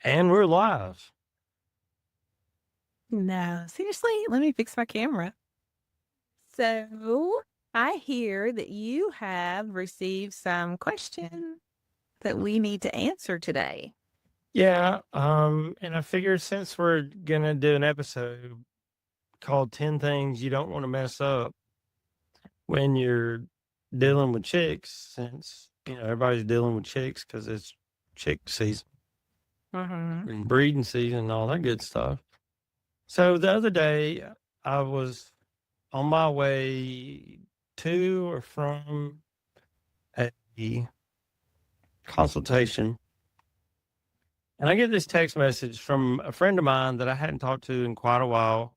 And we're live. No, seriously, let me fix my camera. So, I hear that you have received some questions that we need to answer today. Yeah. And I figured since we're gonna do an episode called 10 Things You Don't Want to Mess Up when you're dealing with chicks, since everybody's dealing with chicks because it's chick season Mm-hmm. and breeding season and all that good stuff. So the other day I was on my way to or from a consultation. And I get this text message from a friend of mine that I hadn't talked to in quite a while.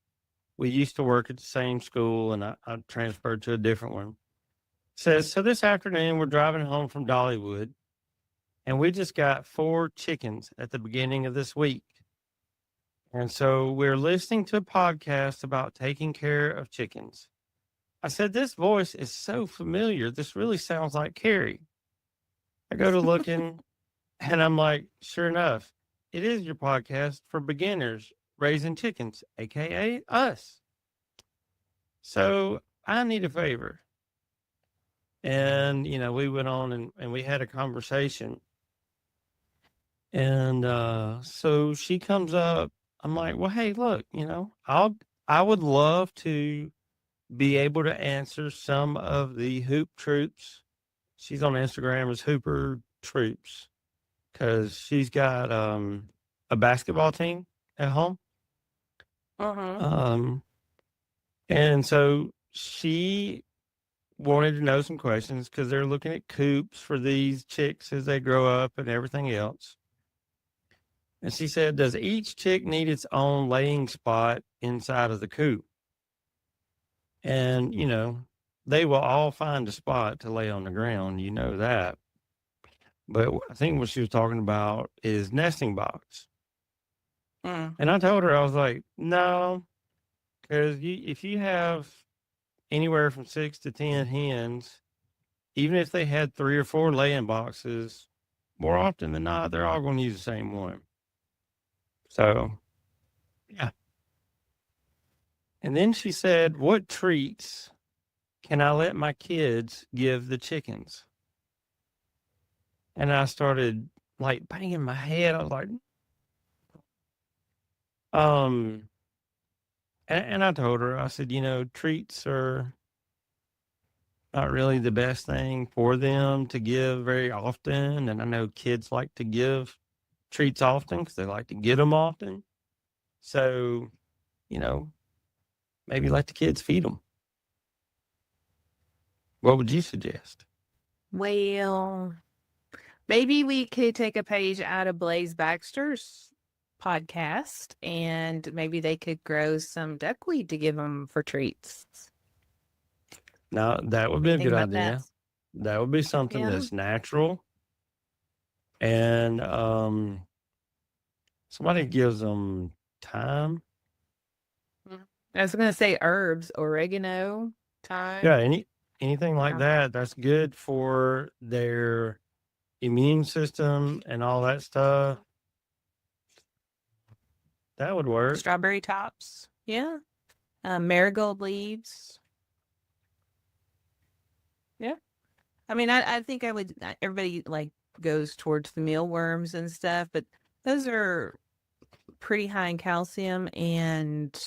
We used to work at the same school, and I transferred to a different one. Says, so this afternoon we're driving home from Dollywood, and we just got 4 chickens at the beginning of this week. And so we're listening to a podcast about taking care of chickens. I said, this voice is so familiar. This really sounds like Carrie. I go to looking, and I'm like, sure enough, it is your podcast for beginners raising chickens, aka us. So I need a favor. And, we went on and we had a conversation. And so she comes up. I'm like, well, hey, look, I would love to be able to answer some of the hoop troops. She's on Instagram as Hooper Troops because she's got a basketball team at home. Mm-hmm. Um, and so she wanted to know some questions because they're looking at coops for these chicks as they grow up and everything else. And she said, does each chick need its own laying spot inside of the coop? And, they will all find a spot to lay on the ground. You know that. But I think what she was talking about is nesting box. Mm. And I told her, I was like, no, because if you have anywhere from 6 to 10 hens, even if they had 3 or 4 laying boxes, more often than not, they're all going to use the same one. So, yeah. And then she said, what treats can I let my kids give the chickens? And I started like banging my head. I was like, um, and I told her, I said, treats are not really the best thing for them to give very often. And I know kids like to give treats often because they like to get them often. So, you know, maybe let the kids feed them. What would you suggest? Well, maybe we could take a page out of Blaze Baxter's podcast and maybe they could grow some duckweed to give them for treats. Now, that would What do be you a think good about that? idea. That would be something Yeah. that's natural. And somebody gives them time. Mm. I was going to say herbs, oregano, Yeah, thyme. anything like Yeah. that. That's good for their immune system and all that stuff. That would work. Strawberry tops. Yeah. Marigold leaves. Yeah. I mean, I think I would, everybody like goes towards the mealworms and stuff, but those are pretty high in calcium and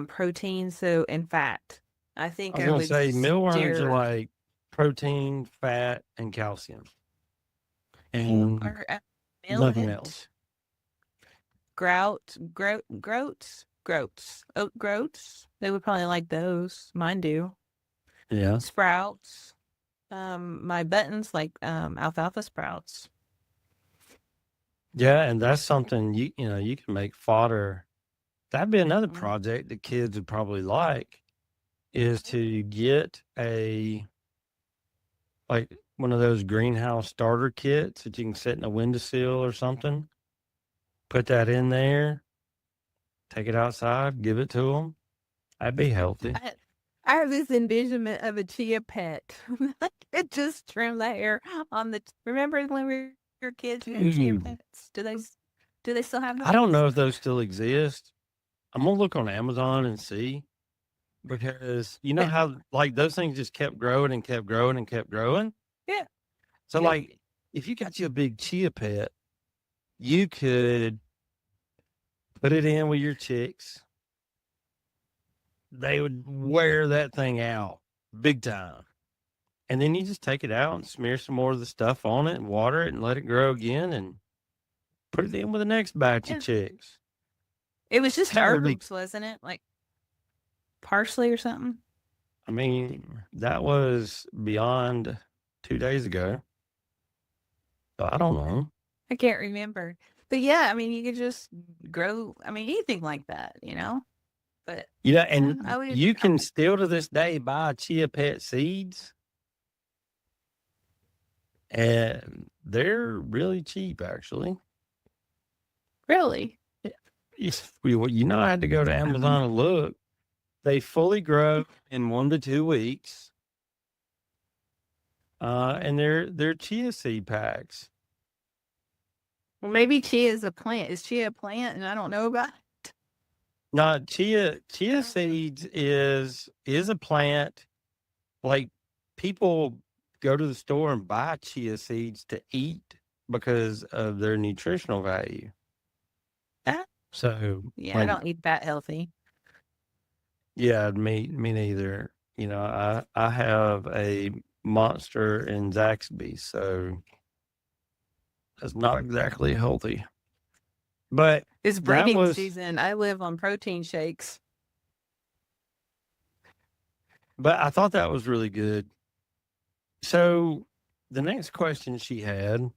protein, so and fat. I I think was I going to would say mealworms are steer like protein, fat, and calcium, and or nothing millet, else. oat groats. They would probably like those. Mine do. Yeah. Sprouts. My buttons like alfalfa sprouts. Yeah. And that's something you can make fodder. That'd be another Mm. project that kids would probably like is to get like one of those greenhouse starter kits that you can set in a windowsill or something. Put that in there, take it outside, give it to them. That'd be healthy. I have this envisionment of a chia pet. I could just trim the hair on the. Remember when we were kids, we had chia Dude, pets? Do they still have I don't those? know if those still exist. I'm gonna look on Amazon and see, because you know But how like those things just kept growing and kept growing and kept growing. yeah, So yeah. like if you got you a big chia pet, you could put it in with your chicks. They would wear that thing out big time. And then you just take it out and smear some more of the stuff on it and water it and let it grow again and put it in with the next batch of Yeah. chicks. It was just That would be, herbs, wasn't it? Like parsley or something. I mean, that was beyond 2 days ago. So I don't know. I can't remember. But yeah, I mean, you could just grow. I mean, anything like that, you know. But You know, yeah, and I would. you can still to this day buy chia pet seeds, and they're really cheap actually. Really. You know, I had to go to Amazon and look. They fully grow in 1 to 2 weeks. And they're chia seed packs. Well, maybe chia is a plant. Is chia a plant, and I don't know about it? Now, chia seeds is a plant. Like people go to the store and buy chia seeds to eat because of their nutritional value. Ah, So, yeah, I like, don't eat that healthy. yeah, me neither. You know, I have a monster in Zaxby, so that's not exactly healthy. But It's that breeding was, season. I live on protein shakes. but I thought that was really good. So the next question she had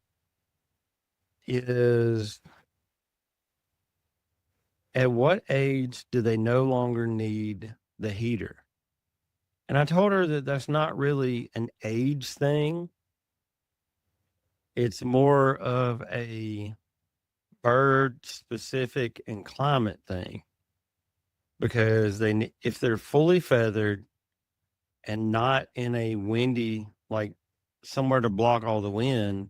is, at what age do they no longer need the heater? And I told her that that's not really an age thing. It's more of a bird specific and climate thing, because if they're fully feathered and not in a windy, like somewhere to block all the wind,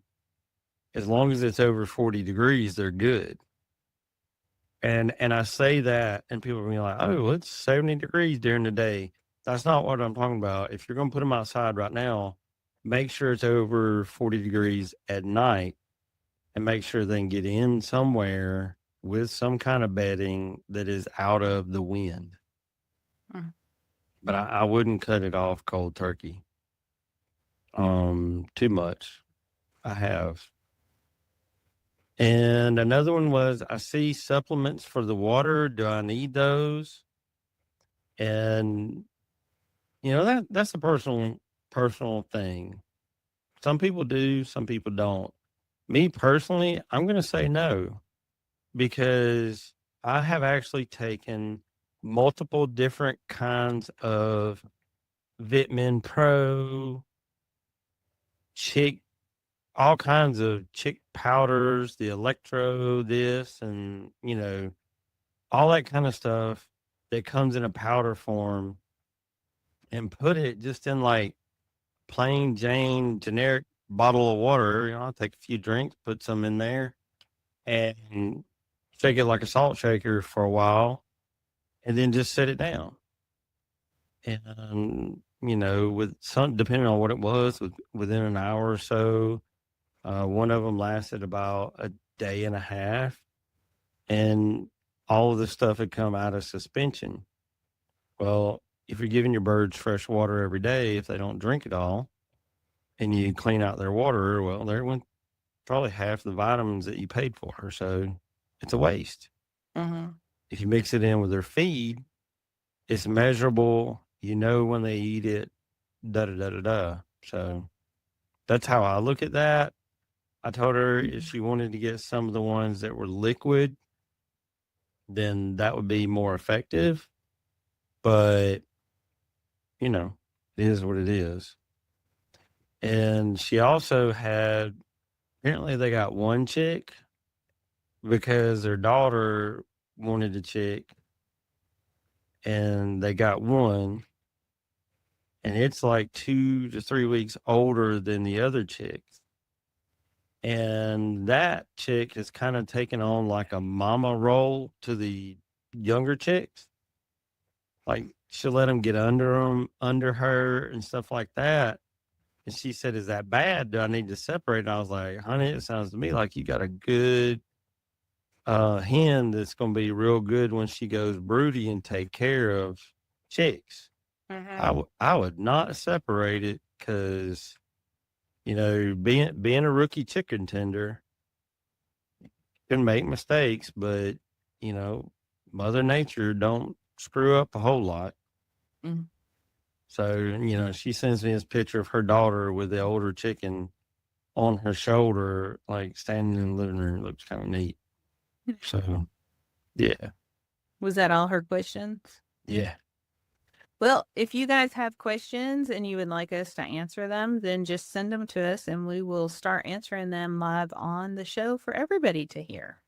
as long as it's over 40 degrees, they're good. And I say that, and people are like, oh, it's 70 degrees during the day. That's not what I'm talking about. If you're going to put them outside right now, make sure it's over 40 degrees at night, and make sure they can get in somewhere with some kind of bedding that is out of the wind. Mm. But I wouldn't cut it off cold turkey. Too much. I have. And another one was, I see supplements for the water. Do I need those? And you know, that's a personal thing. Some people do, some people don't. Me personally, I'm going to say no, because I have actually taken multiple different kinds of Vitamin Pro, chick, all kinds of chick powders, the electro, this, and, you know, all that kind of stuff that comes in a powder form, and put it just in like plain Jane generic bottle of water. You know, I'll take a few drinks, put some in there, and shake it like a salt shaker for a while, and then just set it down. And you know, with some, depending on what it was, within an hour or so, one of them lasted about a day and a half, and all of the stuff had come out of suspension. Well, if you're giving your birds fresh water every day, if they don't drink it all, and you clean out their water, well, there went probably half the vitamins that you paid for. So it's a waste. Mm-hmm. If you mix it in with their feed, it's measurable. You know when they eat it, da da da da da. So that's how I look at that. I told her if she wanted to get some of the ones that were liquid, then that would be more effective. But, you know, it is what it is. And she also had, apparently they got one chick because their daughter wanted a chick, and they got one, and it's like 2 to 3 weeks older than the other chicks. And that chick has kind of taken on like a mama role to the younger chicks. Like she'll let them get under her and stuff like that. And she said, "Is that bad? Do I need to separate?" And I was like, "Honey, it sounds to me like you got a good hen that's going to be real good when she goes broody and take care of chicks." I would not separate it because, being a rookie chicken tender can make mistakes, but Mother Nature don't screw up a whole lot. Mhm. So, she sends me this picture of her daughter with the older chicken on her shoulder, like standing in the living room. It looks kind of neat. So, yeah. Was that all her questions? Yeah. Well, if you guys have questions and you would like us to answer them, then just send them to us and we will start answering them live on the show for everybody to hear.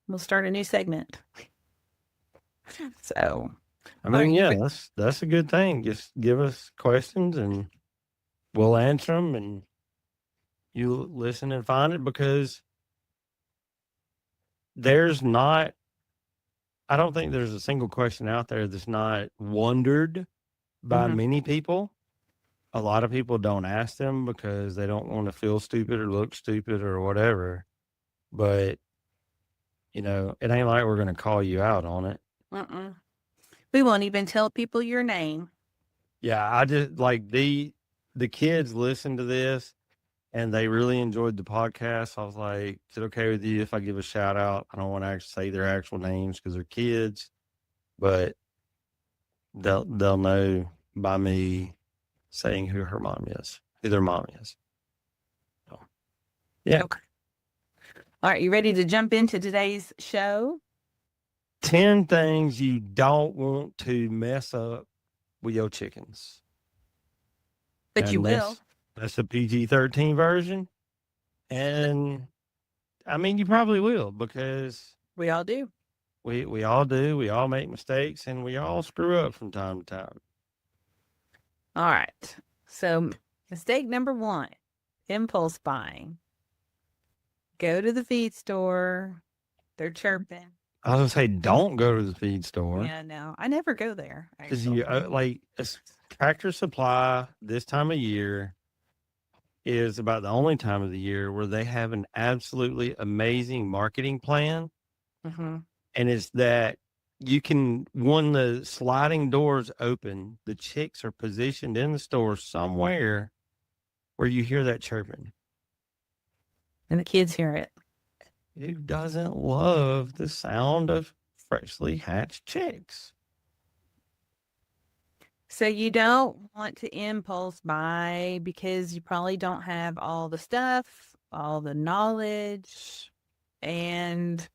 We'll start a new segment. So, I mean, yeah, that's a good thing. Just give us questions and we'll answer them, and you listen and find it, because I don't think there's a single question out there that's not wondered by many people. A lot of people don't ask them because they don't want to feel stupid or look stupid or whatever. But, it ain't like we're going to call you out on it. We won't even tell people your name. Yeah, I just like the kids listen to this and they really enjoyed the podcast. I was like, is it okay with you if I give a shout out? I don't want to actually say their actual names because they're kids, but they'll know by me saying who their mom is. So, yeah. Okay. All right, you ready to jump into today's show? 10 things you don't want to mess up with your chickens. But you will. That's the PG-13 version. And I mean, you probably will, because We all do. we all do. We all make mistakes and we all screw up from time to time. All right. So, mistake number 1, impulse buying. Go to the feed store. They're chirping. I was going to say, don't go to the feed store. Yeah, no, I never go there. Because Tractor Supply this time of year is about the only time of the year where they have an absolutely amazing marketing plan. And it's that when the sliding doors open, the chicks are positioned in the store somewhere where you hear that chirping. And the kids hear it. Who doesn't love the sound of freshly hatched chicks? So you don't want to impulse buy because you probably don't have all the stuff, all the knowledge, and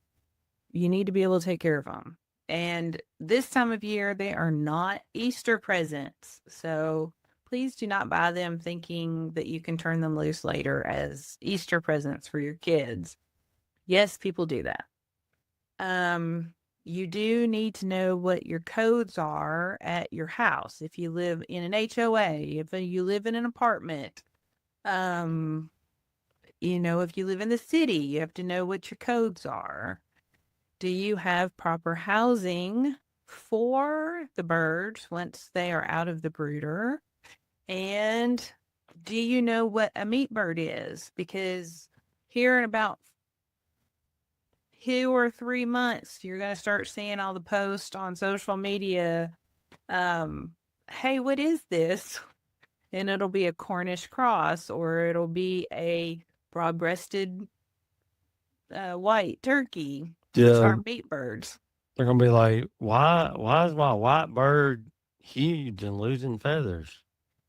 you need to be able to take care of them. And this time of year, they are not Easter presents. So please do not buy them thinking that you can turn them loose later as Easter presents for your kids. Yes, people do that. You do need to know what your codes are at your house. If you live in an HOA, if you live in an apartment, if you live in the city, you have to know what your codes are. Do you have proper housing for the birds once they are out of the brooder? And do you know what a meat bird is? Because here in about 2 or 3 months, you're going to start seeing all the posts on social media. Hey, what is this? And it'll be a Cornish cross, or it'll be a broad-breasted white turkey. Which are meat birds. They're going to be like, why is my white bird huge and losing feathers?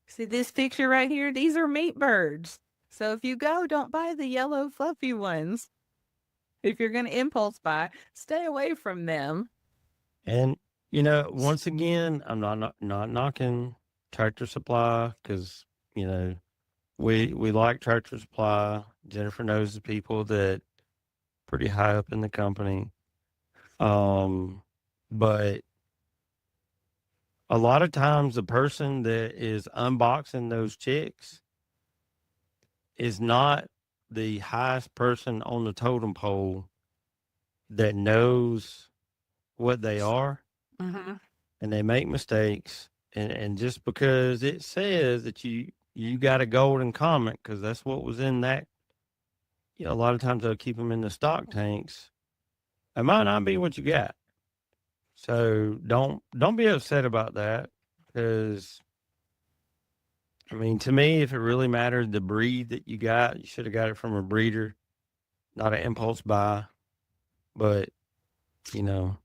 See this picture right here? These are meat birds. So if you go, don't buy the yellow fluffy ones. If you're going to impulse buy, stay away from them. And, once again, I'm not knocking Tractor Supply, because, we like Tractor Supply. Jennifer knows the people that pretty high up in the company. But a lot of times the person that is unboxing those chicks is not the highest person on the totem pole that knows what they are, Mm-hmm. and they make mistakes. And just because it says that you got a golden comment, because that's what was in that, a lot of times they'll keep them in the stock tanks. It might not be what you got. So don't be upset about that, because I mean, to me, if it really mattered the breed that you got, you should have got it from a breeder, not an impulse buy. But you know,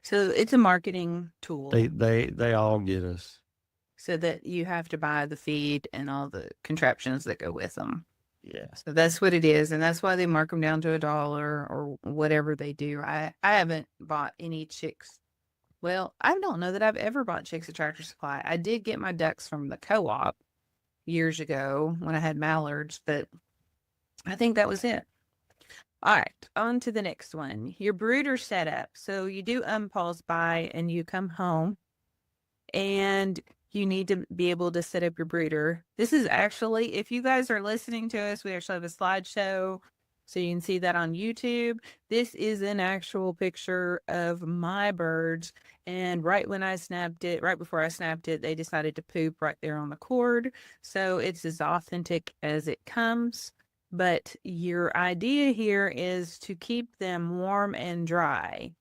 So it's a marketing tool they all get us. so that you have to buy the feed and all the contraptions that go with them. Yeah. So that's what it is. And that's why they mark them down to $1 or whatever they do. I haven't bought any chicks. Well, I don't know that I've ever bought chicks at Tractor Supply. I did get my ducks from the co-op years ago when I had mallards, but I think that was it. All right, on to the next one. Your brooder setup. So you do impulse buy and you come home and you need to be able to set up your brooder. This is actually, if you guys are listening to us, we actually have a slideshow. So you can see that on YouTube. This is an actual picture of my birds. And right when I snapped it, right before I snapped it, they decided to poop right there on the cord. So it's as authentic as it comes. But your idea here is to keep them warm and dry.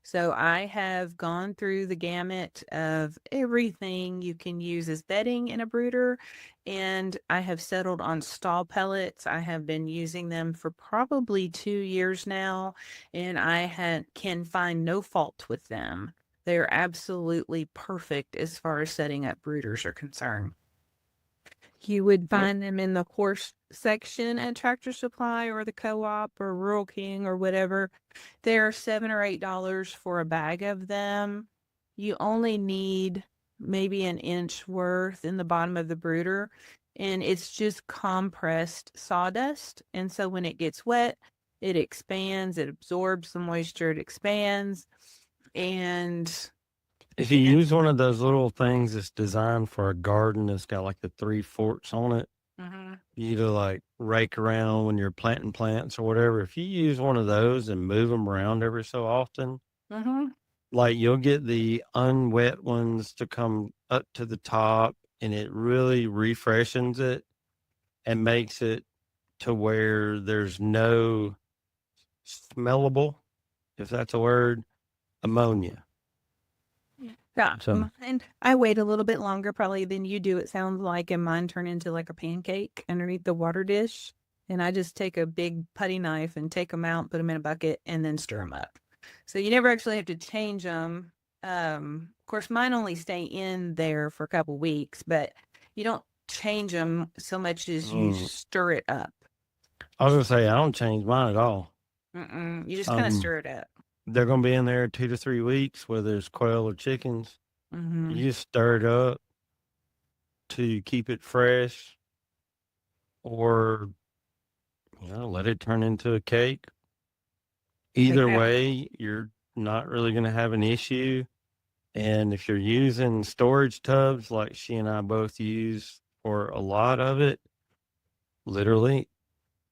So I have gone through the gamut of everything you can use as bedding in a brooder, and I have settled on stall pellets. I have been using them for probably 2 years now, and can find no fault with them. They're absolutely perfect as far as setting up brooders are concerned. You would find them in the horse section at Tractor Supply or the Co-op or Rural King or whatever. They're $7 or $8 for a bag of them. You only need maybe an inch worth in the bottom of the brooder, and it's just compressed sawdust. And so when it gets wet, it expands, it absorbs the moisture, it expands. And If you use one of those little things that's designed for a garden that's got like the 3 forks on it, Mhm. you to like rake around when you're planting plants or whatever. If you use one of those and move them around every so often, Mhm. like you'll get the unwet ones to come up to the top, and it really refreshes it and makes it to where there's no smellable, if that's a word, ammonia. Yeah, So, and I wait a little bit longer probably than you do, it sounds like, and mine turn into like a pancake underneath the water dish. And I just take a big putty knife and take them out, put them in a bucket, and then stir them up. So you never actually have to change them. Of course, mine only stay in there for a couple weeks, but you don't change them so much as you stir it up. I was gonna say I don't change mine at all. You just kind of stir it up. They're gonna be in there 2 to 3 weeks, whether it's quail or chickens. Mm-hmm. You just stir it up to keep it fresh, or let it turn into a cake. Either way, you're not really gonna have an issue. And if you're using storage tubs like she and I both use for a lot of it, literally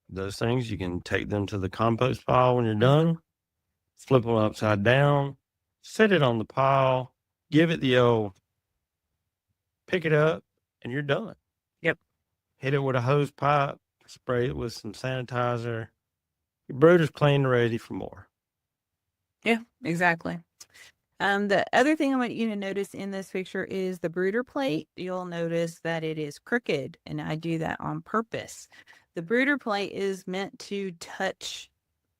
those things, you can take them to the compost pile when you're done, flip them upside down, set it on the pile, give it the old pick it up, and you're done. Yep. Hit it with a hose pipe, spray it with some sanitizer. Your brooder's clean and ready for more. Yeah, exactly. The other thing I want you to notice in this picture is the brooder plate. You'll notice that it is crooked, and I do that on purpose. The brooder plate is meant to touch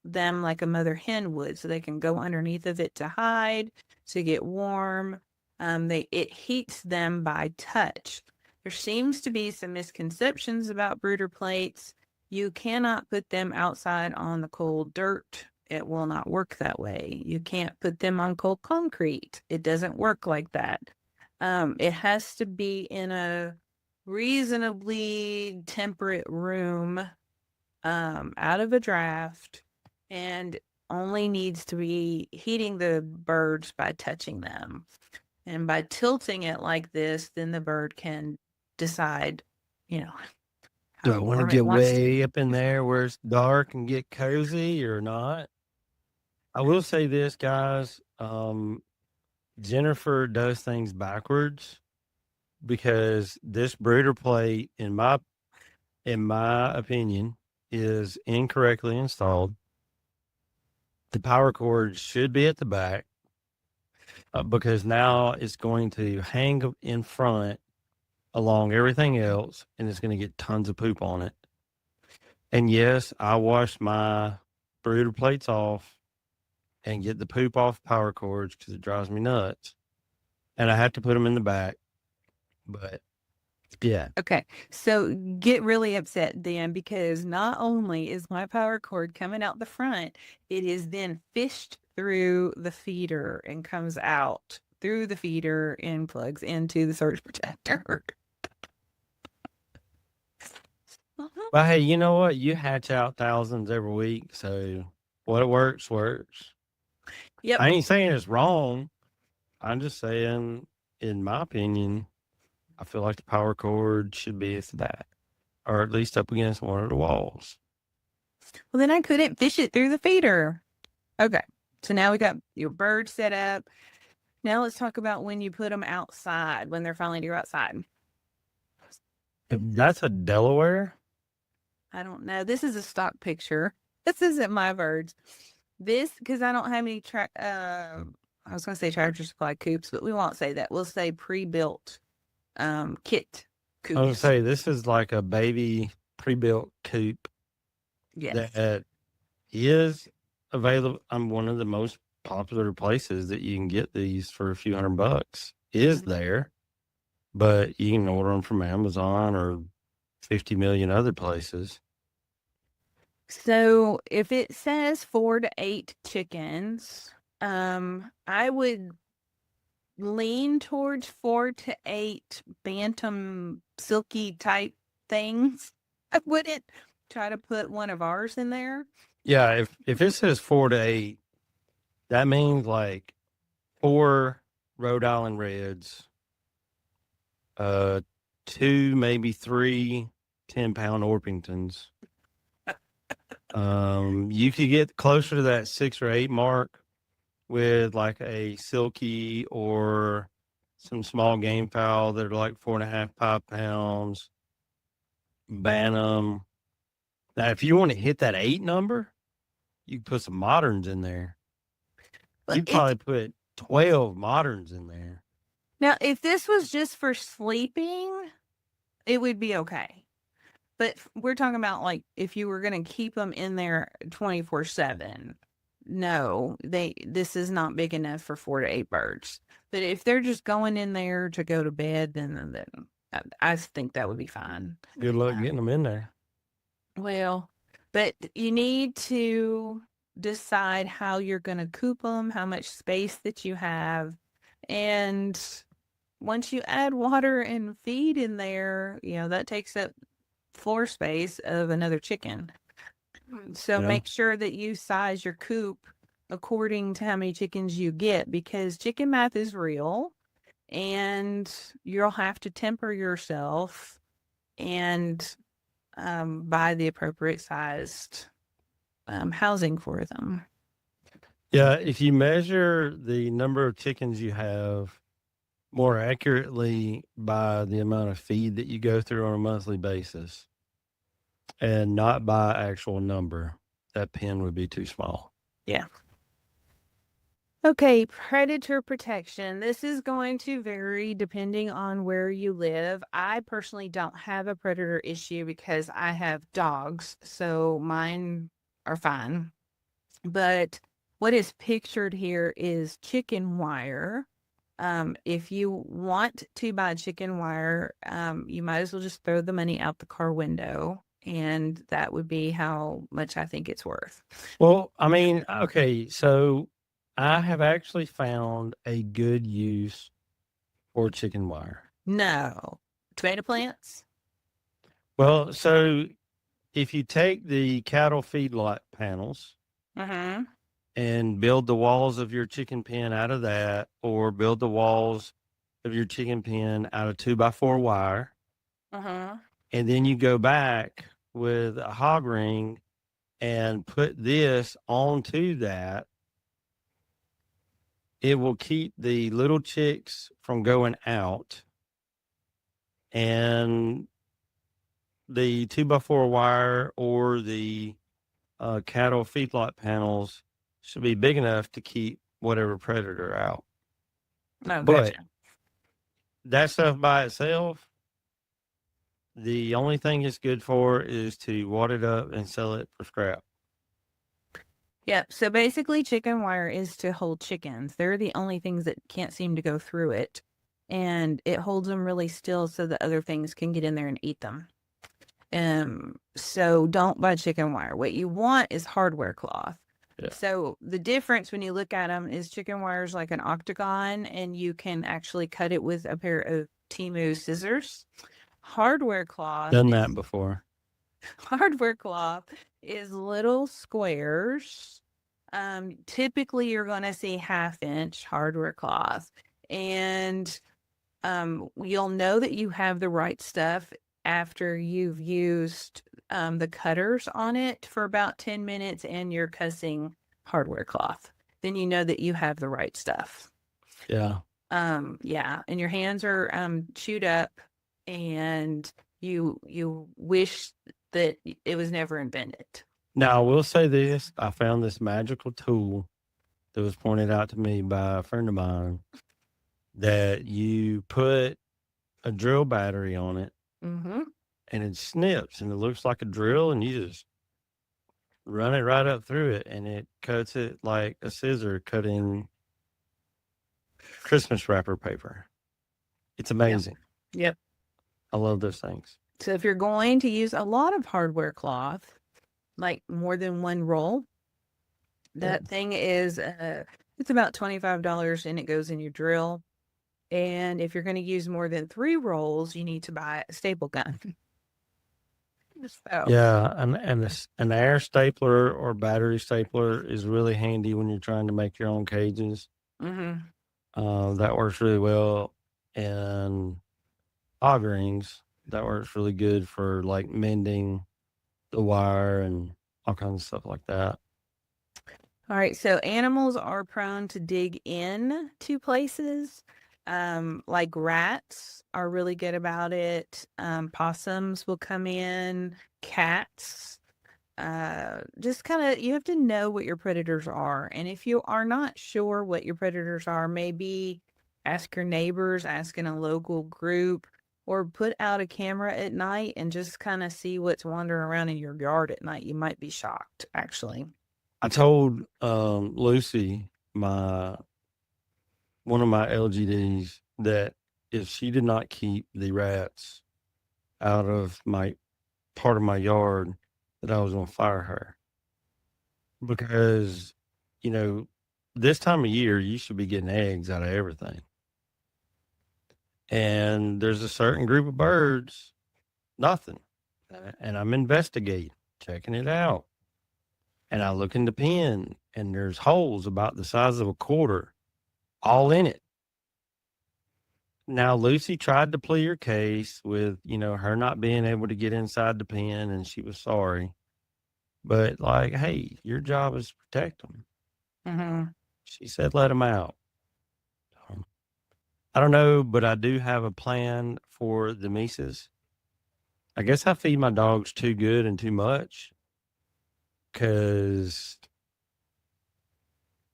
them like a mother hen would, so they can go underneath of it to hide, to get warm. It heats them by touch. There seems to be some misconceptions about brooder plates. You cannot put them outside on the cold dirt. It will not work that way. You can't put them on cold concrete. It doesn't work like that. It has to be in a reasonably temperate room, out of a draft, and only needs to be heating the birds by touching them. And by tilting it like this, then the bird can decide, you know, Do I how want to warm get it wants to way be. up in there where it's dark and get cozy or not? I will say this, guys. Jennifer does things backwards because this brooder plate, in my opinion, is incorrectly installed. The power cord should be at the back because now it's going to hang in front along everything else, and it's going to get tons of poop on it. And yes, I wash my brooder plates off and get the poop off power cords because it drives me nuts. And I have to put them in the back. But yeah, Okay, so get really upset then because not only is my power cord coming out the front, it is then fished through the feeder and comes out through the feeder and plugs into the surge protector. but hey, you know what? You hatch out thousands every week. So what works, works. Yep. I ain't saying it's wrong. I'm just saying, in my opinion, I feel like the power cord should be at the back or at least up against one of the walls. Well, then I couldn't fish it through the feeder. Okay, so now we got your bird set up. Now let's talk about when you put them outside, when they're finally due outside. If that's a Delaware. I don't know. This is a stock picture. This isn't my birds. This, because I don't have any I was going to say Tractor Supply coops, but we won't say that. We'll say pre-built kit coops. I was gonna say this is like a baby pre-built coop Yes. that is available. I'm one of the most popular places that you can get these for a few $100 is there, but you can order them from Amazon or 50 million other places. So if it says 4 to 8 chickens, I would lean towards 4 to 8 bantam silky type things. I wouldn't try to put one of ours in there. Yeah, if it says 4 to 8, that means like 4 Rhode Island Reds, 2 maybe 3 10-pound Orpingtons. You could get closer to that 6 or 8 mark with like a silky or some small game fowl that are like 4.5, 5 pounds. Bantam. Now, if you want to hit that 8 number, you can put some moderns in there. But You'd probably put 12 moderns in there. now, if this was just for sleeping, it would be okay. But we're talking about like if you were going to keep them in there 24/7. No, this is not big enough for 4 to 8 birds. But if they're just going in there to go to bed, then I think that would be fine. Good luck getting them in there. Well, but you need to decide how you're going to coop them, how much space that you have, and once you add water and feed in there, that takes up floor space of another chicken. So Yeah. make sure that you size your coop according to how many chickens you get because chicken math is real and you'll have to temper yourself and buy the appropriate sized housing for them. Yeah, if you measure the number of chickens you have more accurately by the amount of feed that you go through on a monthly basis and not by actual number, that pen would be too small. Yeah. Okay, predator protection. This is going to vary depending on where you live. I personally don't have a predator issue because I have dogs, so mine are fine. But what is pictured here is chicken wire. If you want to buy chicken wire, you might as well just throw the money out the car window. And that would be how much I think it's worth. Well, I mean, okay, so I have actually found a good use for chicken wire. No. Tomato plants? Well, so if you take the cattle feedlot panels and build the walls of your chicken pen out of that, or build the walls of your chicken pen out of 2x4 wire, and then you go back with a hog ring and put this onto that, it will keep the little chicks from going out. And the 2x4 wire or the cattle feedlot panels should be big enough to keep whatever predator out. Oh, But gotcha. that stuff by itself, the only thing it's good for is to wad it up and sell it for scrap. Yep. So basically, chicken wire is to hold chickens. They're the only things that can't seem to go through it. And it holds them really still so that other things can get in there and eat them. So don't buy chicken wire. What you want is hardware cloth. Yeah. So the difference when you look at them is chicken wire is like an octagon, and you can actually cut it with a pair of Temu scissors. Hardware cloth. Done that before. Hardware cloth is little squares. Typically you're going to see 1/2 inch hardware cloth, and you'll know that you have the right stuff after you've used the cutters on it for about 10 minutes and you're cussing hardware cloth. Then you know that you have the right stuff. Yeah. Yeah, and your hands are chewed up, and you wish that it was never invented. Now, I will say this. I found this magical tool that was pointed out to me by a friend of mine, that you put a drill battery on it Mm-hmm. and it snips and it looks like a drill, and you just run it right up through it and it cuts it like a scissor cutting Christmas wrapper paper. It's amazing. Yep. I love those things. So if you're going to use a lot of hardware cloth, like more than one roll, that thing is it's about $25 and it goes in your drill. And if you're going to use more than 3 rolls, you need to buy a staple gun. So, Yeah, and an air stapler or battery stapler is really handy when you're trying to make your own cages. That works really well. And hog rings, that works really good for like mending the wire and all kinds of stuff like that. All right, so animals are prone to dig in to places. Like rats are really good about it. Possums will come in, cats. Just kind of, you have to know what your predators are. And if you are not sure what your predators are, maybe ask your neighbors, ask in a local group, or put out a camera at night and just kind of see what's wandering around in your yard at night. You might be shocked, actually. I told Lucy, one of my LGDs, that if she did not keep the rats out of my part of my yard, that I was going to fire her. Because, this time of year, you should be getting eggs out of everything. And there's a certain group of birds, nothing. And I'm investigating, checking it out. And I look in the pen, and there's holes about the size of a quarter all in it. Now, Lucy tried to plead her case with, her not being able to get inside the pen, and she was sorry. But like, hey, your job is to protect them. Mm-hmm. She said, let them out. I don't know, but I do have a plan for the Mises. I guess I feed my dogs too good and too much because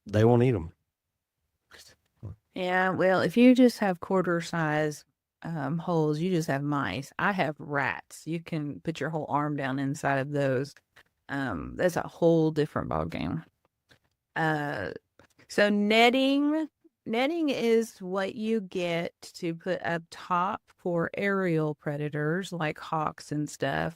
they won't eat them. Yeah, well, if you just have quarter size holes, you just have mice. I have rats. You can put your whole arm down inside of those. That's a whole different ballgame. So netting is what you get to put up top for aerial predators like hawks and stuff.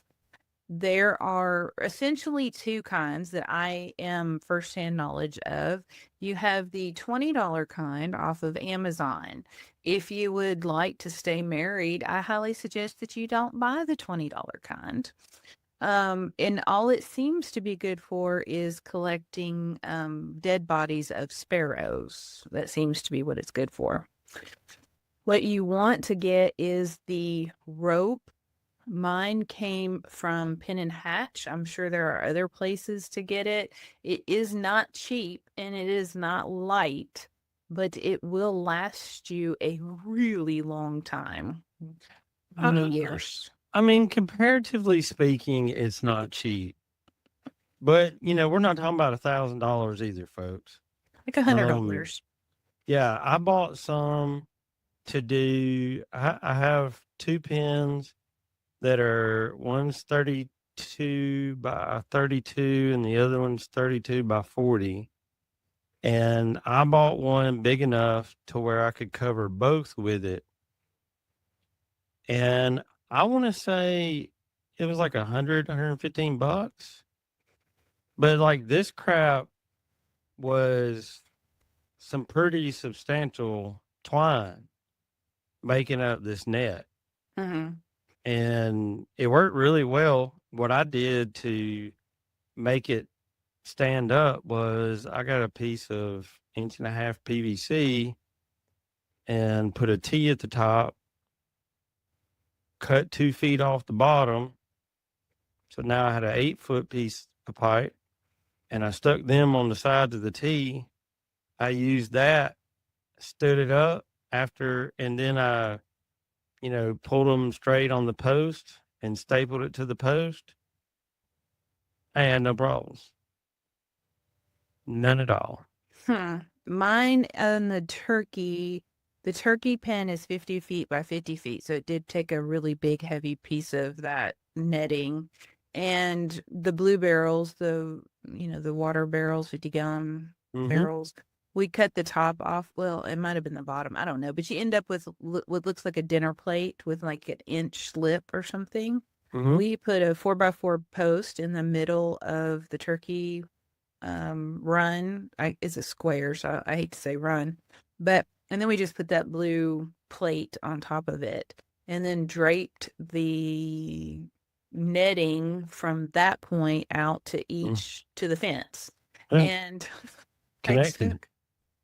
There are essentially 2 kinds that I am firsthand knowledge of. You have the $20 kind off of Amazon. If you would like to stay married, I highly suggest that you don't buy the $20 kind. And all it seems to be good for is collecting dead bodies of sparrows. That seems to be what it's good for. What you want to get is the rope Mine came from Pin and Hatch. I'm sure there are other places to get it. It is not cheap and it is not light, but it will last you a really long time. Many years. I mean, comparatively speaking, it's not cheap. But, we're not talking about $1,000 either, folks. Like $100. Yeah, I bought some to do, I have 2 pens that are, one's 32 by 32 and the other one's 32 by 40. And I bought one big enough to where I could cover both with it. And I want to say it was like $115. But like this crap was some pretty substantial twine making up this net. Mm-hmm. And it worked really well. What I did to make it stand up was I got a piece of 1.5 PVC and put a T at the top, cut 2 feet off the bottom. So now I had an 8-foot piece of pipe and I stuck them on the sides of the T. I used that, stood it up and then I, pulled them straight on the post and stapled it to the post. I had no problems. None at all. Mine on the turkey pen is 50 feet by 50 feet. So it did take a really big, heavy piece of that netting. And the blue barrels, the water barrels, 50-gallon barrels, we cut the top off. Well, it might have been the bottom. I don't know. But you end up with what looks like a dinner plate with like an inch slip or something. We put a 4x4 post in the middle of the turkey run. It's a square, so I hate to say run. And then we just put that blue plate on top of it and then draped the netting from that point out to to the fence. Yeah. And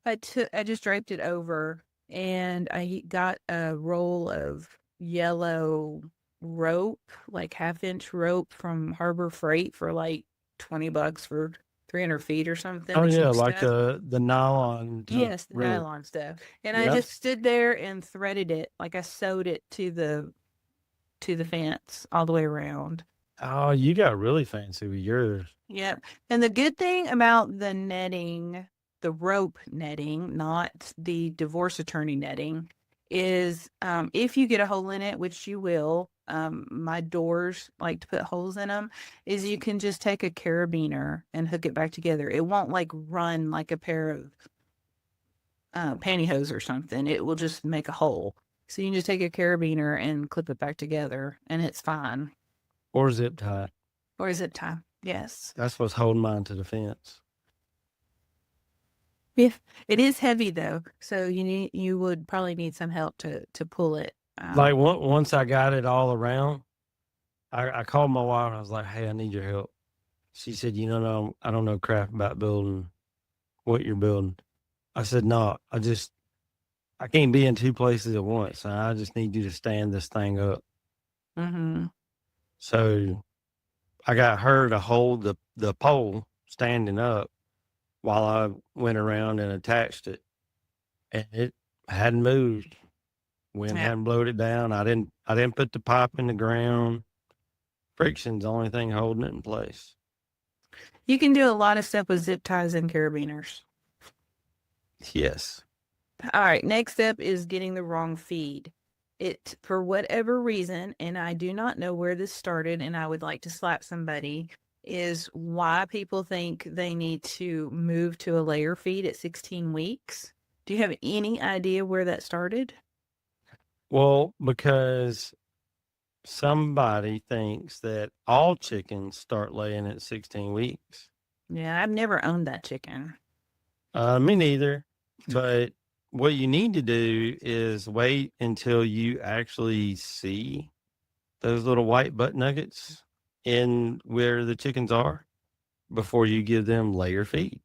I just draped it over and I got a roll of yellow rope, like 1/2-inch rope from Harbor Freight for like $20 for 300 feet or something. Oh yeah, like the nylon. Yes, the nylon stuff. And I just stood there and threaded it, like I sewed it to the fence all the way around. Oh, you got really fancy with yours. Yep. And the good thing about the netting, the rope netting, not the divorce attorney netting, is if you get a hole in it, which you will, my doors like to put holes in them, is you can just take a carabiner and hook it back together. It won't like run like a pair of pantyhose or something. It will just make a hole. So you can just take a carabiner and clip it back together and it's fine. Or zip tie. Yes. That's what's holding mine to the fence. If it is heavy though, so you would probably need some help to pull it. Like once I got it all around, I called my wife and I was like, "Hey, I need your help." She said, "No, I don't know crap about building what you're building." I said, "No, I can't be in 2 places at once. And I just need you to stand this thing up." So I got her to hold the pole standing up while I went around and attached it, and it hadn't moved. Wind hadn't blowed it down. I didn't put the pipe in the ground. Friction's the only thing holding it in place. You can do a lot of stuff with zip ties and carabiners. Yes. All right. Next step is getting the wrong feed. It, for whatever reason, and I do not know where this started, and I would like to slap somebody, is why people think they need to move to a layer feed at 16 weeks. Do you have any idea where that started? Well, because somebody thinks that all chickens start laying at 16 weeks. Yeah, I've never owned that chicken. Me neither. But what you need to do is wait until you actually see those little white butt nuggets in where the chickens are before you give them layer feed.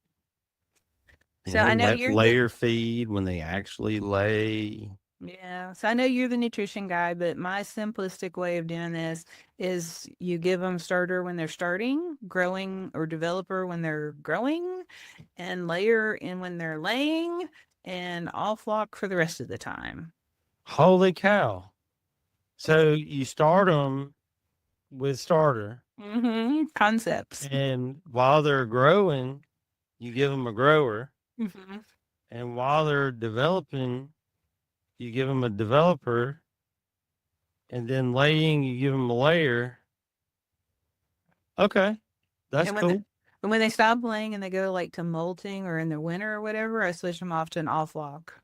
So I know you're layer feed when they actually lay. Yeah. So I know you're the nutrition guy, but my simplistic way of doing this is you give them starter when they're starting, growing or developer when they're growing, and layer in when they're laying, and all flock for the rest of the time. Holy cow. So you start them with starter, Concepts. and while they're growing, you give them a grower. Mm-hmm. And while they're developing, you give them a developer. And then laying, you give them a layer. Okay. That's And cool. when they stop laying and they go like to molting or in the winter or whatever, I switch them off to an off flock.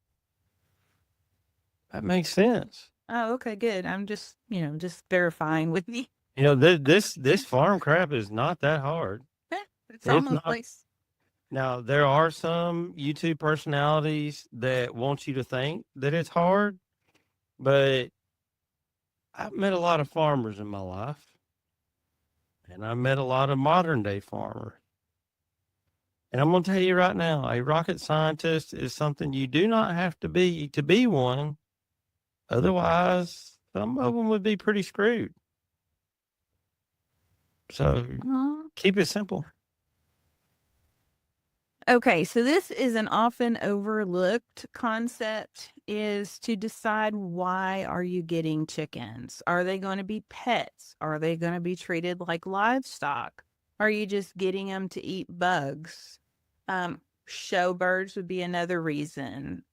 That makes sense. Oh, okay, good. I'm just, just verifying with you. You know, this farm crap is not that hard. It's It's almost not. like Now, there are some YouTube personalities that want you to think that it's hard, but I've met a lot of farmers in my life, and I met a lot of modern day farmers. And I'm going to tell you right now, a rocket scientist is something you do not have to be one. Otherwise, some of them would be pretty screwed. So keep it simple. Okay, so this is an often overlooked concept is to decide why are you getting chickens? Are they going to be pets? Are they going to be treated like livestock? Are you just getting them to eat bugs? Show birds would be another reason.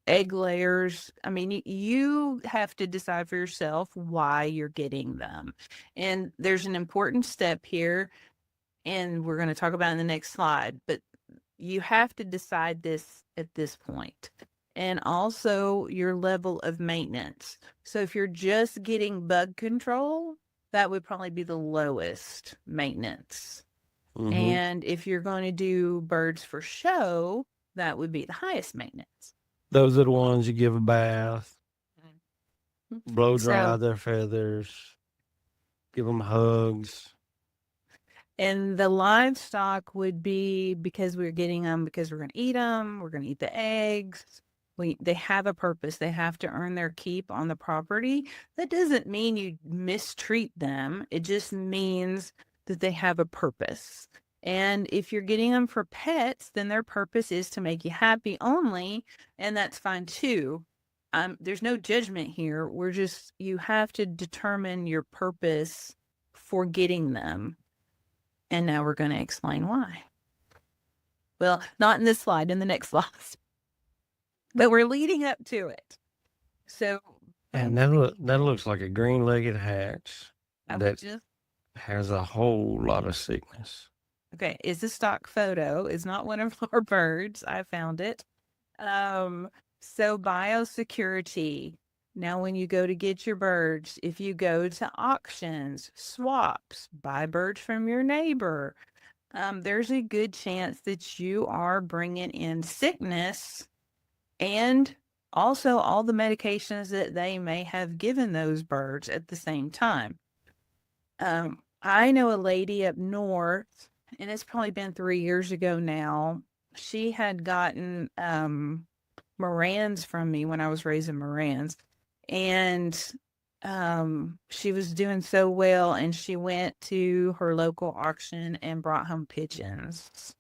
Egg layers. I mean, you have to decide for yourself why you're getting them. And there's an important step here and we're going to talk about in the next slide, but you have to decide this at this point. And also your level of maintenance. So if you're just getting bug control, that would probably be the lowest maintenance. Mm-hmm. And if you're going to do birds for show, that would be the highest maintenance. Those are the ones you give a bath, blow dry their feathers, give them hugs. And the livestock would be because we're getting them because we're going to eat them. We're going to eat the eggs. They have a purpose. They have to earn their keep on the property. That doesn't mean you mistreat them. It just means that they have a purpose. And if you're getting them for pets, then their purpose is to make you happy only. And that's fine too. There's no judgment here. You have to determine your purpose for getting them. And now we're going to explain why. Well, not in this slide, in the next slide. But we're leading up to it. So. And that looks like a green-legged hatch that has a whole lot of sickness. Okay, it's a stock photo. It's not one of our birds. I found it. So Biosecurity. Now, when you go to get your birds, if you go to auctions, swaps, buy birds from your neighbor, there's a good chance that you are bringing in sickness and also all the medications that they may have given those birds at the same time. I know a lady up north, and it's probably been 3 years ago now. She had gotten Morans from me when I was raising Morans. And she was doing so well, and she went to her local auction and brought home pigeons.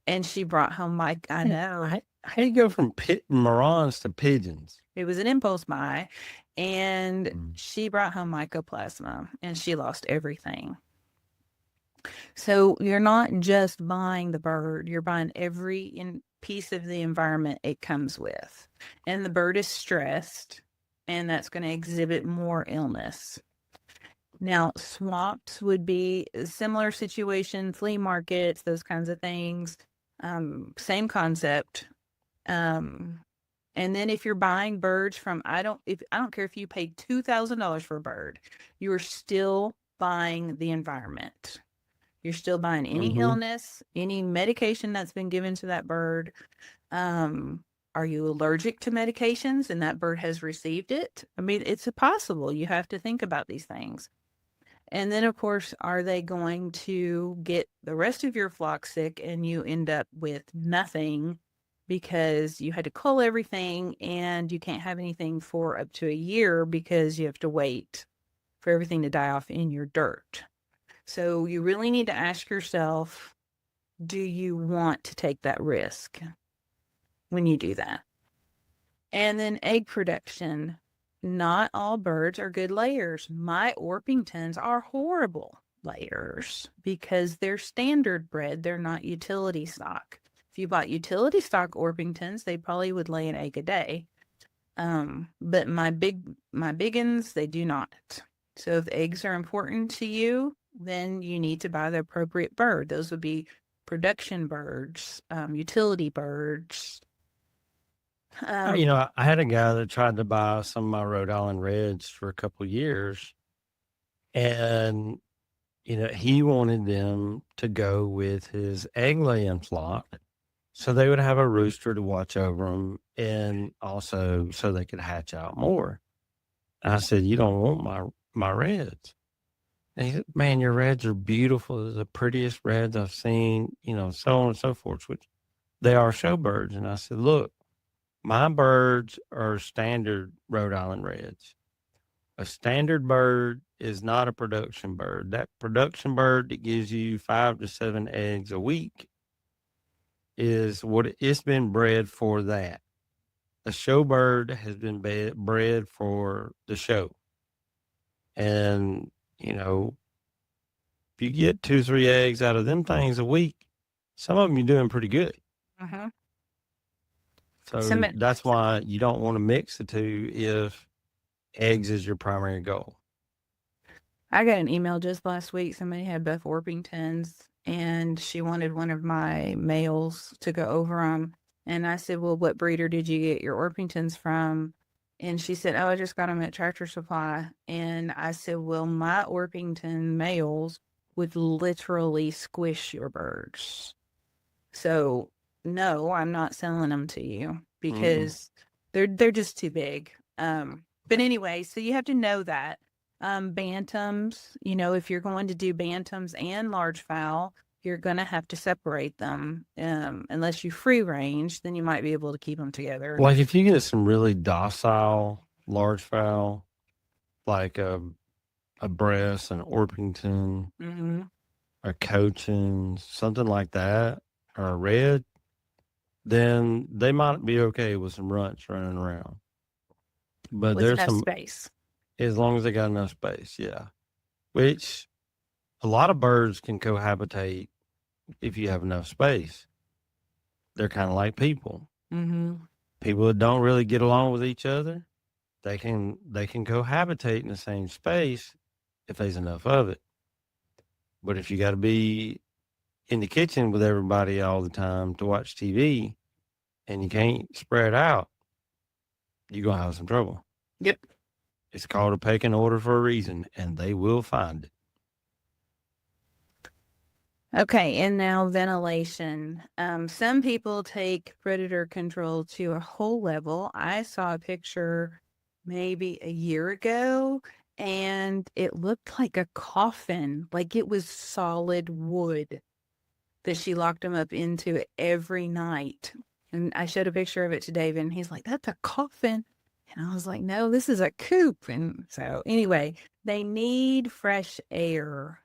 And she brought home I know. How do you go from Morans to pigeons? It was an impulse buy, and she brought home mycoplasma, and she lost everything. So you're not just buying the bird, you're buying every piece of the environment it comes with. And the bird is stressed, and that's going to exhibit more illness. Now, swaps would be a similar situation, flea markets, those kinds of things. Same concept. And then if you're buying birds from, I don't care if you paid $2,000 for a bird, you are still buying the environment. You're still buying any illness, any medication that's been given to that bird. Are you allergic to medications and that bird has received it? I mean, it's possible. You have to think about these things. And then, of course, are they going to get the rest of your flock sick and you end up with nothing because you had to cull everything, and you can't have anything for up to a year because you have to wait for everything to die off in your dirt. So you really need to ask yourself, do you want to take that risk when you do that? And then egg production. Not all birds are good layers. My Orpingtons are horrible layers because they're standard bred. They're not utility stock. If you bought utility stock Orpingtons, they probably would lay an egg a day. But my biggins, they do not. So if eggs are important to you, then you need to buy the appropriate bird. Those would be production birds, utility birds. I had a guy that tried to buy some of my Rhode Island Reds for a couple of years, and he wanted them to go with his egg laying flock, so they would have a rooster to watch over them, and also so they could hatch out more. And I said, "You don't want my Reds." And he said, "Man, your Reds are beautiful. They're the prettiest Reds I've seen." So on and so forth. Which they are showbirds. And I said, "Look, my birds are standard Rhode Island Reds. A standard bird is not a production bird. That production bird that gives you 5 to 7 eggs a week is what it's been bred for. That a show bird has been bred for the show. And, if you get 2, 3 eggs out of them things a week, some of them you're doing pretty good." Uh-huh. So that's why you don't want to mix the two if eggs is your primary goal. I got an email just last week. Somebody had both Orpingtons, and she wanted one of my males to go over them. And I said, "Well, what breeder did you get your Orpingtons from?" And she said, "Oh, I just got them at Tractor Supply." And I said, "Well, my Orpington males would literally squish your birds. So no, I'm not selling them to you because they're just too big." But anyway, so you have to know that. Bantams, if you're going to do bantams and large fowl, you're going to have to separate them. Unless you free range, then you might be able to keep them together. Like if you get some really docile large fowl, like a Bress, an Orpington, a Cochin, something like that, or a Red, then they might be okay with some runts running around. But with there's enough some space. As long as they got enough space, yeah. Which a lot of birds can cohabitate if you have enough space. They're kind of like people. People that don't really get along with each other, they can cohabitate in the same space if there's enough of it. But if you got to be in the kitchen with everybody all the time to watch TV and you can't spread out, you're going to have some trouble. Yep. It's called a pecking order for a reason, and they will find it. Okay, and now ventilation. Some people take predator control to a whole level. I saw a picture maybe a year ago, and it looked like a coffin, like it was solid wood that she locked them up into every night. And I showed a picture of it to David, and he's like, "That's a coffin." And I was like, "No, this is a coop." And so anyway, they need fresh air.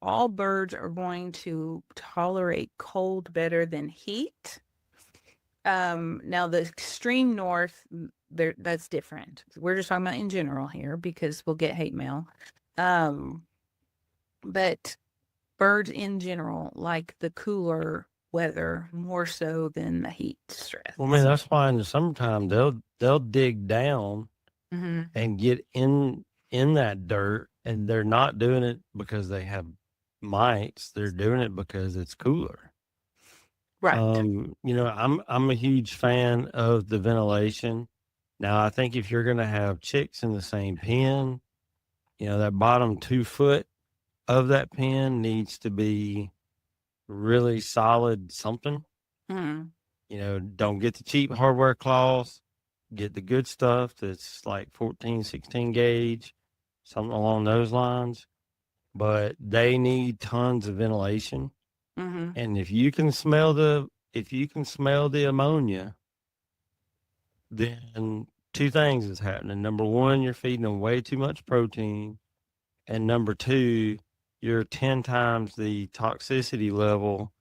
All birds are going to tolerate cold better than heat. Now the extreme north, that's different. We're just talking about in general here because we'll get hate mail. But birds in general like the cooler weather more so than the heat stress. Well, man, that's why in the summertime they'll dig down and get in that dirt, and they're not doing it because they have mites. They're doing it because it's cooler. Right. I'm a huge fan of the ventilation. Now, I think if you're going to have chicks in the same pen, that bottom 2 foot of that pen needs to be really solid something. Don't get the cheap hardware cloths. Get the good stuff that's like 14, 16 gauge, something along those lines. But they need tons of ventilation. And if you can smell the if you can smell the ammonia, then two things is happening. Number one, you're feeding them way too much protein. And number two, you're 10 times the toxicity level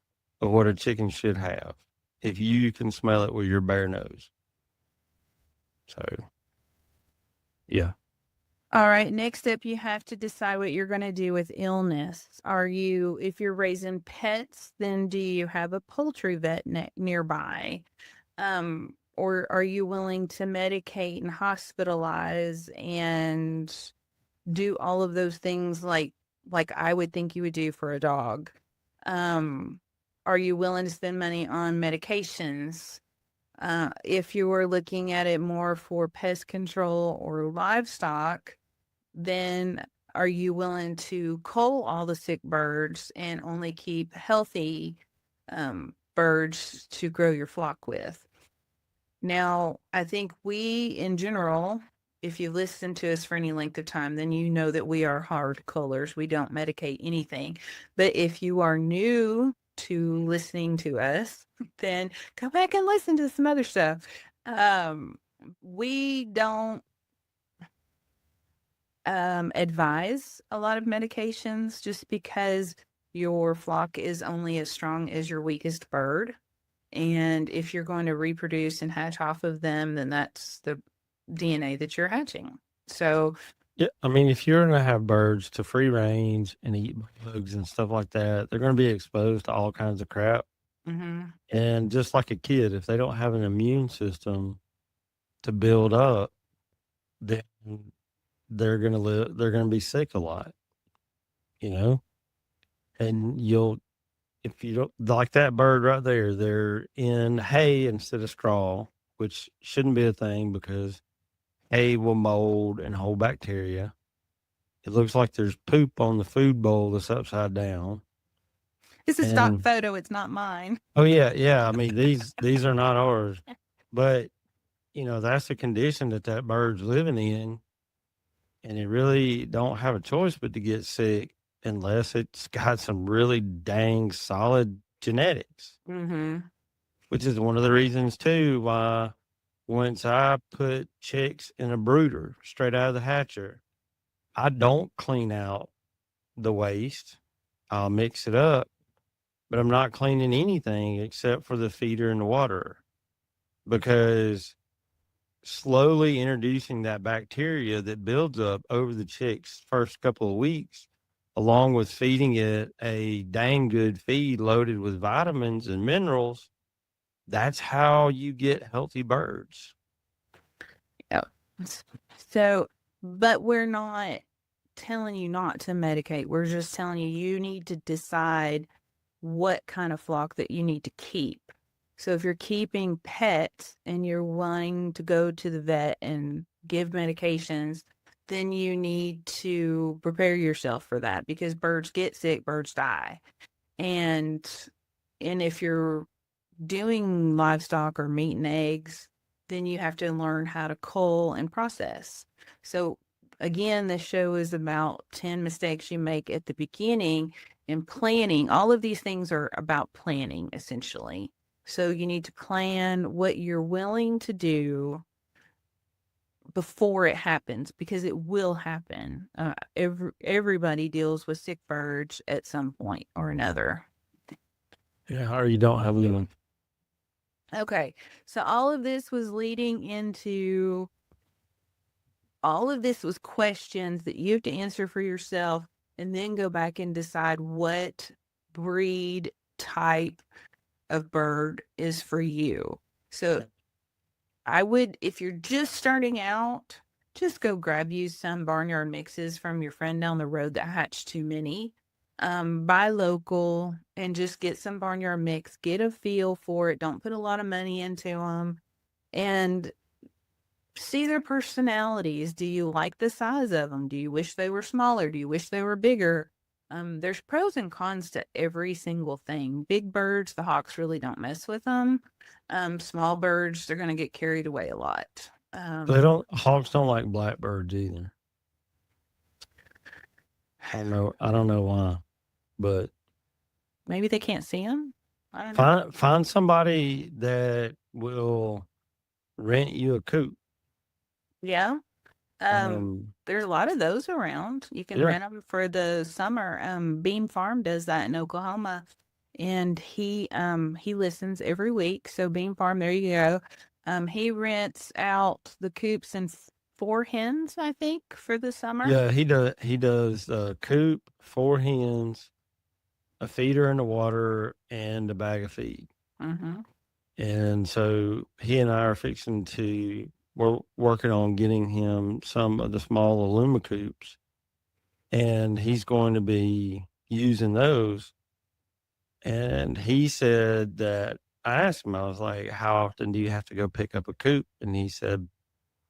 of what a chicken should have if you can smell it with your bare nose. So, yeah. All right. Next up, you have to decide what you're going to do with illness. If you're raising pets, then do you have a poultry vet nearby? Or are you willing to medicate and hospitalize and do all of those things like I would think you would do for a dog? Are you willing to spend money on medications? If you were looking at it more for pest control or livestock, then are you willing to cull all the sick birds and only keep healthy birds to grow your flock with? Now, I think we, in general, if you listen to us for any length of time, then you know that we are hard cullers. We don't medicate anything. But if you are new to listening to us, then go back and listen to some other stuff. We don't advise a lot of medications just because your flock is only as strong as your weakest bird. And if you're going to reproduce and hatch off of them, then that's the DNA that you're hatching. So, Yeah, I mean, if you're going to have birds to free range and eat bugs and stuff like that, they're going to be exposed to all kinds of crap. mhm. And just like a kid, if they don't have an immune system to build up, then they're going to live, they're going to be sick a lot, you know? And if you don't like that bird right there, they're in hay instead of straw, which shouldn't be a thing because hay will mold and hold bacteria. It looks like there's poop on the food bowl that's upside down. It's a stock photo. It's not mine. Oh yeah. I mean, these are not ours, but that's the condition that bird's living in, and it really don't have a choice but to get sick unless it's got some really dang solid genetics. Mm-hmm. Which is one of the reasons too why once I put chicks in a brooder straight out of the hatcher, I don't clean out the waste. I'll mix it up, but I'm not cleaning anything except for the feeder and the water, because slowly introducing that bacteria that builds up over the chick's first couple of weeks, along with feeding it a dang good feed loaded with vitamins and minerals, that's how you get healthy birds. Yeah. So, but we're not telling you not to medicate. We're just telling you need to decide what kind of flock that you need to keep. So if you're keeping pets and you're wanting to go to the vet and give medications, then you need to prepare yourself for that, because birds get sick, birds die. And if you're doing livestock or meat and eggs, then you have to learn how to cull and process. So again, this show is about 10 mistakes you make at the beginning in planning. All of these things are about planning, essentially. So you need to plan what you're willing to do before it happens, because it will happen. Everybody deals with sick birds at some point or another. Yeah, or you don't have them. Okay, so all of this was questions that you have to answer for yourself, and then go back and decide what breed type of bird is for you. So I would, if you're just starting out, just go grab you some barnyard mixes from your friend down the road that hatched too many. Buy local and just get some barnyard mix, get a feel for it. Don't put a lot of money into them, and see their personalities. Do you like the size of them? Do you wish they were smaller? Do you wish they were bigger? There's pros and cons to every single thing. Big birds, the hawks really don't mess with them. Small birds, they're going to get carried away a lot. Hawks don't like blackbirds either. I don't know why, but maybe they can't see them. I don't know. Find somebody that will rent you a coop. Yeah. Um, There's a lot of those around. You can yeah, rent them for the summer. Beam Farm does that in Oklahoma, and he listens every week. So Beam Farm, there you go. He rents out the coops and 4 hens, I think, for the summer. yeah, he does. He does coop, 4 hens, a feeder in the water, and a bag of feed. Mm-hmm. And so he and I are fixing to. We're working on getting him some of the small Aluma coops, and he's going to be using those. And he said that I asked him, I was like, "How often do you have to go pick up a coop?" And he said,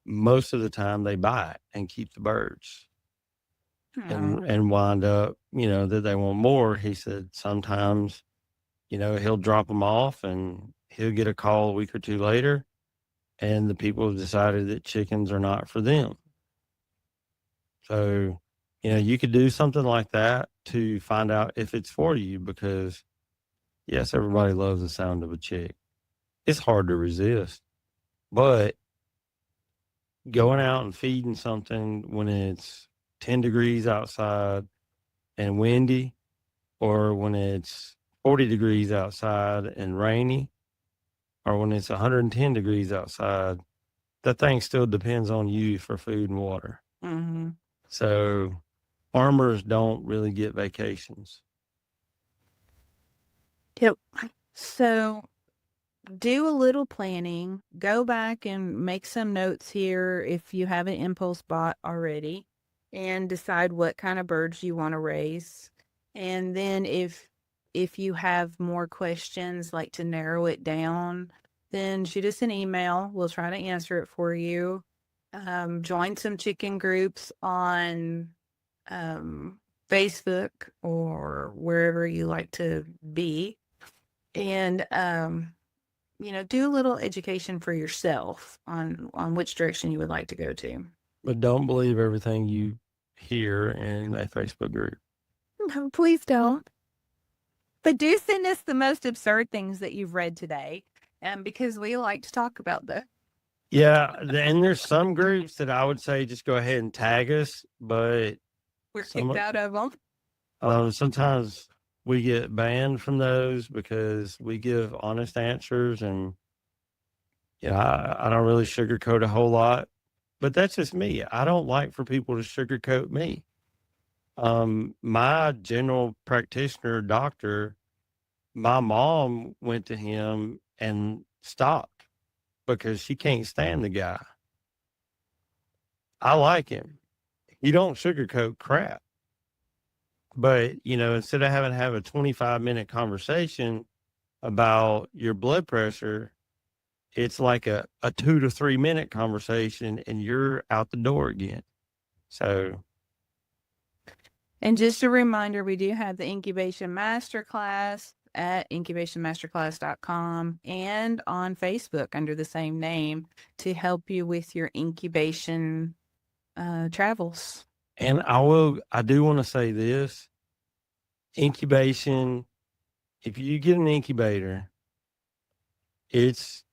most of the time they buy it and keep the birds and wind up, that they want more. He said sometimes, he'll drop them off and he'll get a call a week or two later, and the people have decided that chickens are not for them. So, you could do something like that to find out if it's for you, because yes, everybody loves the sound of a chick. It's hard to resist, but going out and feeding something when it's 10 degrees outside and windy, or when it's 40 degrees outside and rainy, or when it's 110 degrees outside, that thing still depends on you for food and water. Mm-hmm. So farmers don't really get vacations. Yep. So do a little planning. Go back and make some notes here if you have an impulse bot already, and decide what kind of birds you want to raise. And then if you have more questions, like to narrow it down, then shoot us an email. We'll try to answer it for you. Join some chicken groups on Facebook or wherever you like to be. And do a little education for yourself on which direction you would like to go to. But don't believe everything you hear in a Facebook group. No, please don't. But do send us the most absurd things that you've read today, because we like to talk about them. Yeah, and there's some groups that I would say just go ahead and tag us, but We're kicked out of them. sometimes we get banned from those because we give honest answers, and I don't really sugarcoat a whole lot. But that's just me. I don't like for people to sugarcoat me. My general practitioner doctor, my mom went to him and stopped because she can't stand the guy. I like him. You don't sugarcoat crap. But, instead of having to have a 25-minute conversation about your blood pressure, it's like a 2 to 3 minute conversation and you're out the door again. So, And just a reminder, we do have the incubation masterclass at incubationmasterclass.com and on Facebook under the same name to help you with your incubation travels. and I do want to say this: incubation, if you get an incubator, it's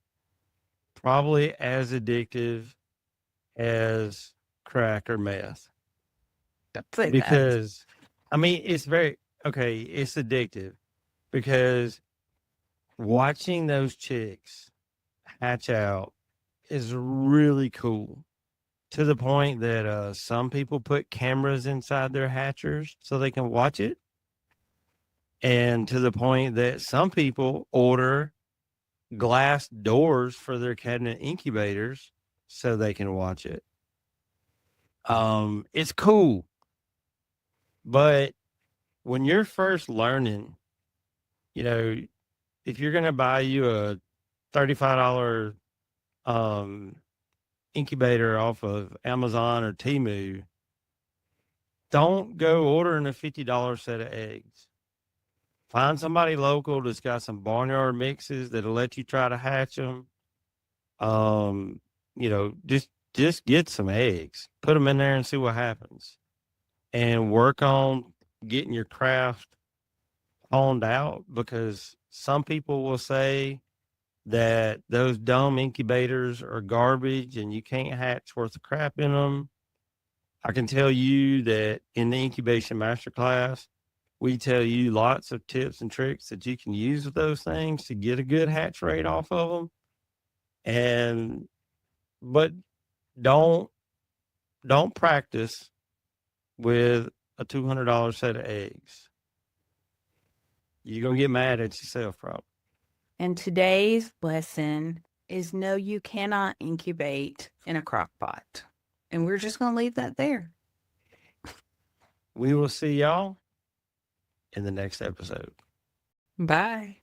probably as addictive as crack or meth. Like Because, I mean, it's it's addictive because watching those chicks hatch out is really cool, to the point that some people put cameras inside their hatchers so they can watch it. And to the point that some people order glass doors for their cabinet incubators so they can watch it. It's cool. But when you're first learning, if you're going to buy you a $35 incubator off of Amazon or Temu, don't go ordering a $50 set of eggs. Find somebody local that's got some barnyard mixes that'll let you try to hatch them. Just get some eggs, put them in there and see what happens, and work on getting your craft honed out, because Some people will say that those dumb incubators are garbage and you can't hatch worth of crap in them. I can tell you that in the incubation masterclass, we tell you lots of tips and tricks that you can use with those things to get a good hatch rate off of them. But don't practice with a $200 set of eggs. You're going to get mad at yourself, probably. And today's lesson is no, you cannot incubate in a crock pot. And we're just going to leave that there. We will see y'all in the next episode. Bye.